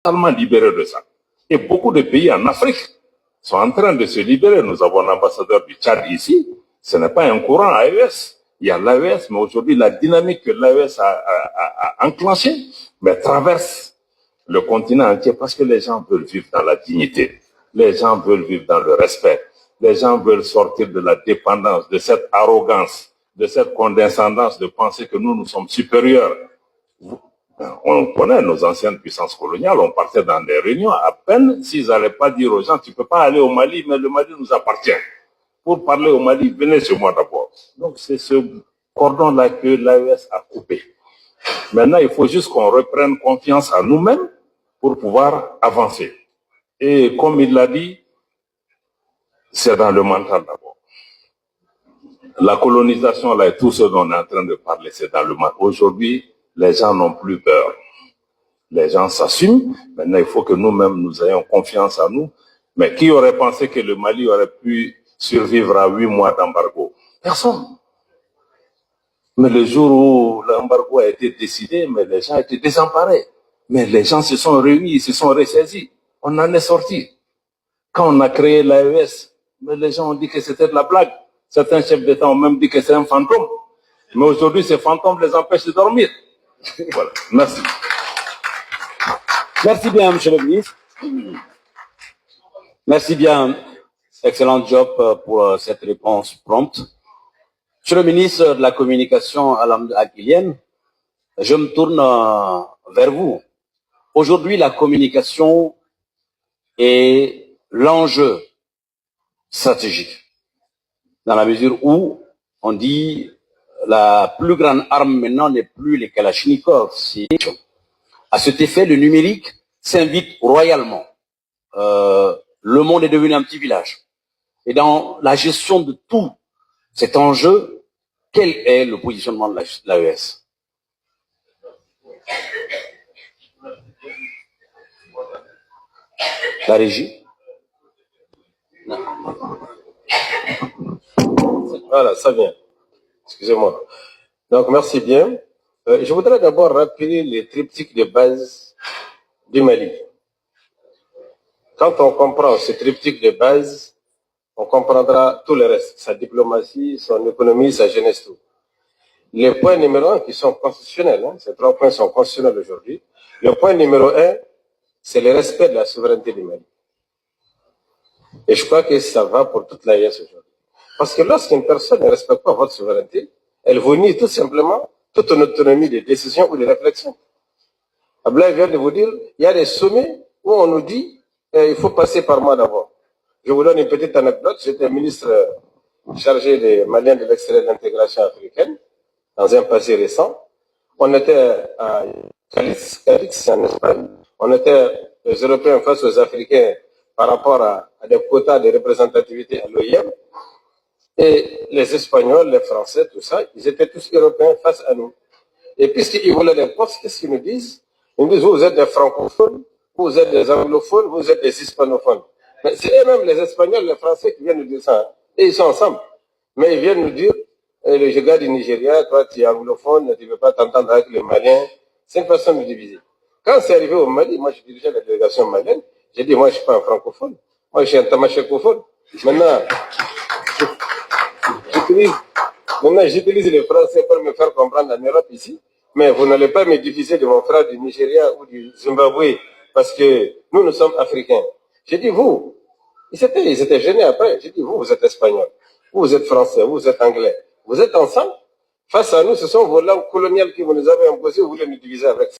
totalement libérés de ça. Et beaucoup de pays en Afrique sont en train de se libérer. Nous avons l'ambassadeur du Tchad ici. Ce n'est pas un courant AES. Il y a l'AES, mais aujourd'hui, la dynamique que l'AES a enclenchée, mais traverse le continent entier parce que les gens veulent vivre dans la dignité. Les gens veulent vivre dans le respect. Les gens veulent sortir de la dépendance, de cette arrogance, de cette condescendance de penser que nous sommes supérieurs. On connaît nos anciennes puissances coloniales, on partait dans des réunions, à peine s'ils n'allaient pas dire aux gens, tu ne peux pas aller au Mali, mais le Mali nous appartient. Pour parler au Mali, venez chez moi d'abord. Donc c'est ce cordon-là que l'AES a coupé. Maintenant, il faut juste qu'on reprenne confiance en nous-mêmes pour pouvoir avancer. Et comme il l'a dit, c'est dans le mental d'abord. La colonisation, là, et tout ce dont on est en train de parler, c'est dans le mental. Aujourd'hui, les gens n'ont plus peur. Les gens s'assument. Maintenant, il faut que nous-mêmes, nous ayons confiance en nous. Mais qui aurait pensé que le Mali aurait pu survivre à 8 mois d'embargo? Personne. Mais le jour où l'embargo a été décidé, mais les gens étaient désemparés. Mais les gens se sont réunis, ils se sont ressaisis. On en est sorti. Quand on a créé l'AES, mais les gens ont dit que c'était de la blague. Certains chefs d'État ont même dit que c'est un fantôme. Mais aujourd'hui, ces fantômes les empêchent de dormir. Voilà. Merci. Merci bien, monsieur le ministre. Merci bien. Excellent job pour cette réponse prompte. Monsieur le ministre de la Communication, Alain Guilhem, je me tourne vers vous. Aujourd'hui, la communication est l'enjeu stratégique, dans la mesure où on dit la plus grande arme maintenant n'est plus les Kalachnikov. À cet effet, le numérique s'invite royalement. Le monde est devenu un petit village. Et dans la gestion de tout cet enjeu, quel est le positionnement de l'AES? La régie? Voilà, ça vient. Excusez-moi. Donc, merci bien. Je voudrais d'abord rappeler les triptyques de base du Mali. Quand on comprend ce triptyque de base, on comprendra tout le reste, sa diplomatie, son économie, sa jeunesse, tout. Les points numéro 1 qui sont constitutionnels, hein, ces 3 points sont constitutionnels aujourd'hui. Le point numéro 1, c'est le respect de la souveraineté du Mali. Et je crois que ça va pour toute l'AES aujourd'hui. Parce que lorsqu'une personne ne respecte pas votre souveraineté, elle vous nie tout simplement toute une autonomie de décision ou de réflexion. Ablaï vient de vous dire, il y a des sommets où on nous dit, il faut passer par moi d'abord. Je vous donne une petite anecdote. J'étais ministre chargé des Maliens de l'extérieur de l'intégration africaine, dans un passé récent. On était à Calix en Espagne. On était les Européens face aux Africains par rapport à des quotas de représentativité à l'OIM. Et les Espagnols, les Français, tout ça, ils étaient tous Européens face à nous. Et puisqu'ils voulaient des postes, qu'est-ce qu'ils nous disent? Ils nous disent, vous êtes des francophones, vous êtes des anglophones, vous êtes des hispanophones. Mais c'est eux-mêmes, les Espagnols, les Français, qui viennent nous dire ça. Et ils sont ensemble. Mais ils viennent nous dire, le gars du Nigeria, toi, tu es anglophone, tu ne veux pas t'entendre avec les Maliens. C'est une façon de diviser. Quand c'est arrivé au Mali, moi, je dirigeais la délégation malienne. J'ai dit, moi, je ne suis pas un francophone. Moi, je suis un tamachekophone. Maintenant, j'utilise les Français pour me faire comprendre en Europe ici. Mais vous n'allez pas me diviser de mon frère du Nigeria ou du Zimbabwe parce que nous sommes africains. J'ai dit, vous, ils étaient gênés après. J'ai dit, vous êtes espagnol, vous êtes français, vous êtes anglais. Vous êtes ensemble. Face à nous, ce sont vos langues coloniales qui vous nous avez imposées, vous voulez nous diviser avec ça.